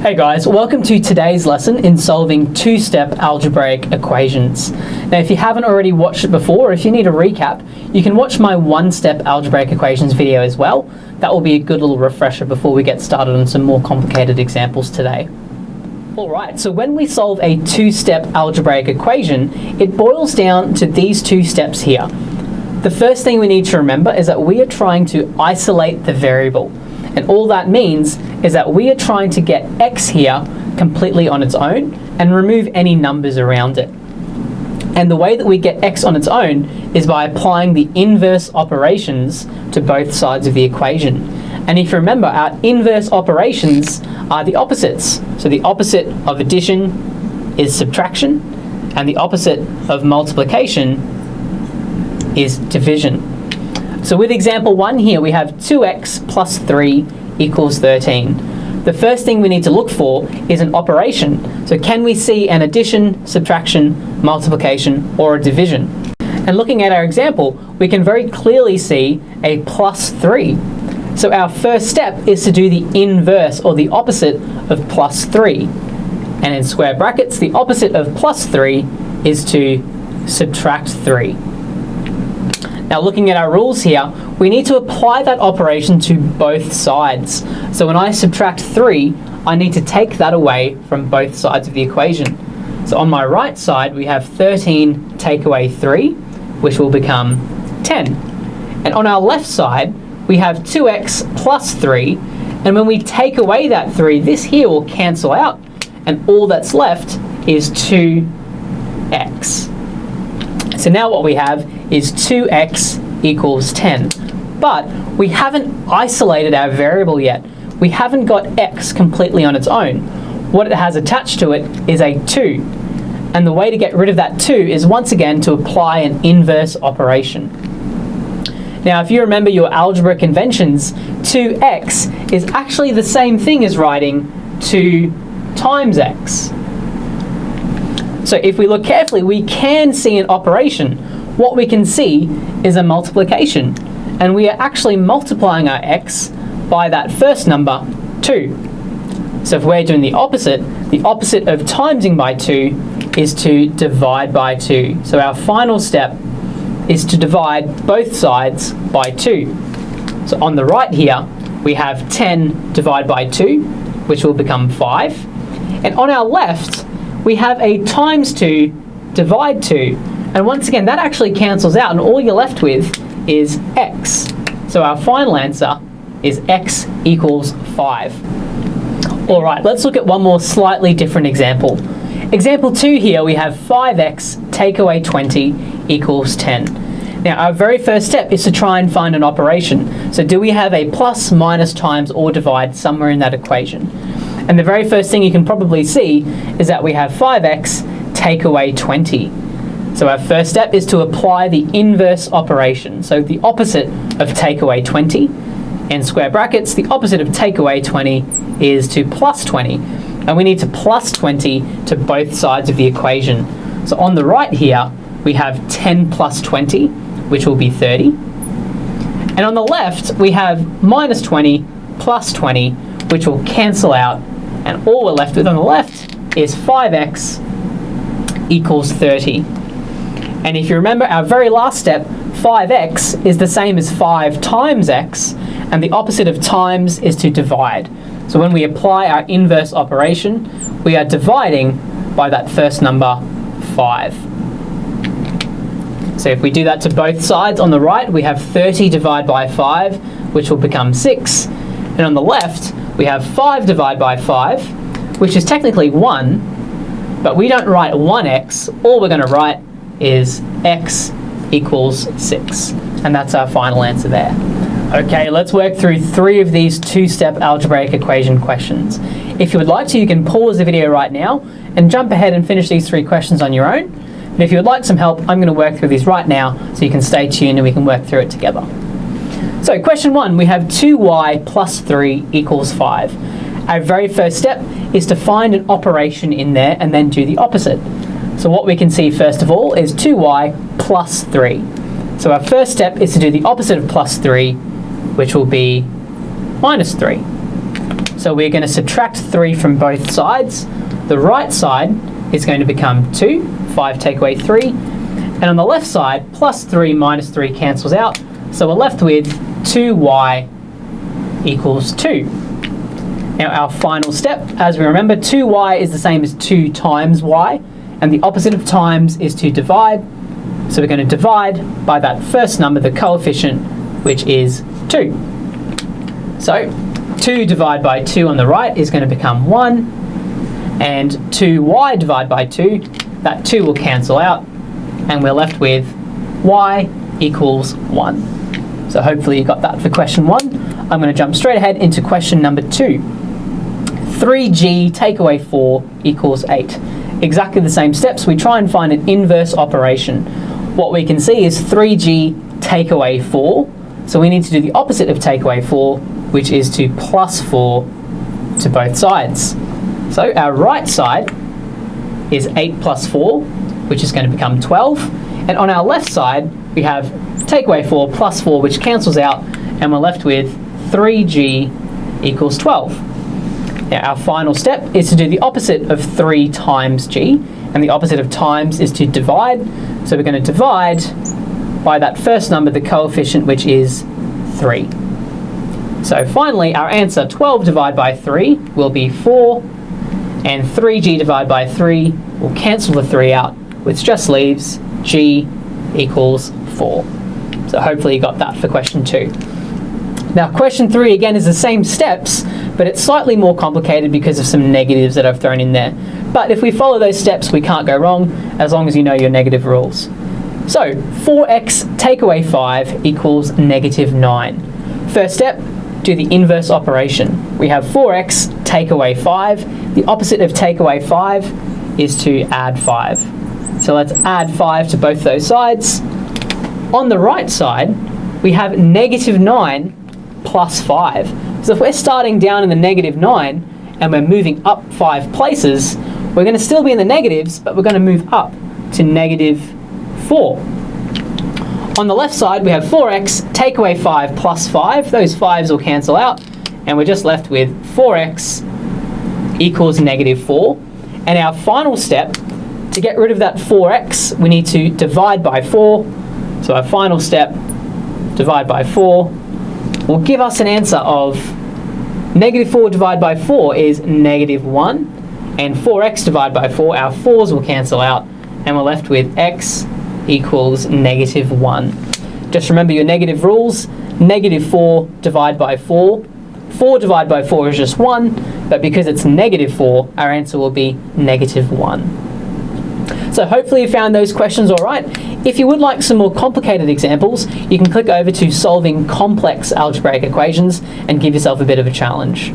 Hey guys, welcome to today's lesson in solving two-step algebraic equations. Now if you haven't already watched it before, or if you need a recap, you can watch my one-step algebraic equations video as well. That will be a good little refresher before we get started on some more complicated examples today. Alright, so when we solve a two-step algebraic equation, it boils down to these two steps here. The first thing we need to remember is that we are trying to isolate the variable. And all that means is that we are trying to get x here completely on its own and remove any numbers around it. And the way that we get x on its own is by applying the inverse operations to both sides of the equation. And if you remember, our inverse operations are the opposites. So the opposite of addition is subtraction, and the opposite of multiplication is division. So with example 1 here, we have 2x plus 3 equals 13. The first thing we need to look for is an operation. So can we see an addition, subtraction, multiplication, or a division? And looking at our example, we can very clearly see a plus 3. So our first step is to do the inverse, or the opposite of plus 3. And in square brackets, the opposite of plus 3 is to subtract 3. Now looking at our rules here, we need to apply that operation to both sides. So when I subtract 3, I need to take that away from both sides of the equation. So on my right side, we have 13 take away 3, which will become 10. And on our left side, we have 2x plus 3, and when we take away that 3, this here will cancel out, and all that's left is 2x. So now what we have is 2x equals 10. But we haven't isolated our variable yet. We haven't got x completely on its own. What it has attached to it is a 2. And the way to get rid of that 2 is once again to apply an inverse operation. Now if you remember your algebra conventions, 2x is actually the same thing as writing 2 times x. So if we look carefully, we can see an operation. What we can see is a multiplication. And we are actually multiplying our x by that first number, 2. So if we're doing the opposite of timesing by 2 is to divide by 2. So our final step is to divide both sides by 2. So on the right here, we have 10 divided by 2, which will become 5. And on our left, we have a times 2 divide 2. And once again, that actually cancels out, and all you're left with is x. So our final answer is x equals 5. All right, let's look at one more slightly different example. Example 2 here, we have 5x take away 20 equals 10. Now, our very first step is to try and find an operation. So do we have a plus, minus, times, or divide somewhere in that equation? And the very first thing you can probably see is that we have 5x take away 20. So our first step is to apply the inverse operation. So the opposite of take away 20. In square brackets, the opposite of take away 20 is to plus 20. And we need to plus 20 to both sides of the equation. So on the right here, we have 10 plus 20, which will be 30. And on the left, we have minus 20 plus 20, which will cancel out. And all we're left with on the left is 5x equals 30. And if you remember our very last step, 5x is the same as 5 times x, and the opposite of times is to divide. So when we apply our inverse operation, we are dividing by that first number, 5. So if we do that to both sides, on the right we have 30 divided by 5, which will become 6. And on the left, we have 5 divided by 5, which is technically 1, but we don't write 1x. All we're going to write is x equals 6. And that's our final answer there. Okay, let's work through 3 of these two-step algebraic equation questions. If you would like to, you can pause the video right now and jump ahead and finish these 3 questions on your own. And if you would like some help, I'm going to work through these right now so you can stay tuned and we can work through it together. So question 1, we have 2y plus 3 equals 5. Our very first step is to find an operation in there and then do the opposite. So what we can see first of all is 2y plus 3. So our first step is to do the opposite of plus 3, which will be minus 3. So we're going to subtract 3 from both sides. The right side is going to become 2, 5 take away 3. And on the left side, plus 3 minus 3 cancels out. So we're left with 2y equals 2. Now our final step, as we remember, 2y is the same as 2 times y, and the opposite of times is to divide. So we're going to divide by that first number, the coefficient, which is 2. So 2 divided by 2 on the right is going to become 1, and 2y divided by 2, that 2 will cancel out, and we're left with y equals 1. So hopefully you got that for question 1. I'm going to jump straight ahead into question number 2. 3g take away 4 equals 8. Exactly the same steps. We try and find an inverse operation. What we can see is 3g take away 4. So we need to do the opposite of take away 4, which is to plus 4 to both sides. So our right side is 8 plus 4, which is going to become 12. And on our left side, we have take away 4 plus 4, which cancels out, and we're left with 3g equals 12. Now our final step is to do the opposite of 3 times g, and the opposite of times is to divide. So we're going to divide by that first number, the coefficient, which is 3. So finally, our answer, 12 divided by 3, will be 4, and 3g divided by 3 will cancel the 3 out, which just leaves g equals 4. So hopefully you got that for question 2. Now question 3 again is the same steps, but it's slightly more complicated because of some negatives that I've thrown in there. But if we follow those steps, we can't go wrong, as long as you know your negative rules. So 4x take away 5 equals negative 9. First step, do the inverse operation. We have 4x take away 5. The opposite of take away 5 is to add 5. So let's add 5 to both those sides. On the right side, we have negative 9 plus 5. So if we're starting down in the negative 9 and we're moving up 5 places, we're going to still be in the negatives, but we're going to move up to negative 4. On the left side, we have 4x take away 5 plus 5. Those 5s will cancel out, and we're just left with 4x equals negative 4. And our final step, to get rid of that 4x, we need to divide by 4. So our final step, divide by 4, will give us an answer of negative 4 divided by 4 is negative 1, and 4x divided by 4, our 4s will cancel out, and we're left with x equals negative 1. Just remember your negative rules. Negative 4 divided by 4. 4 divided by 4 is just 1, but because it's negative 4, our answer will be negative 1. So hopefully you found those questions all right. If you would like some more complicated examples, you can click over to solving complex algebraic equations and give yourself a bit of a challenge.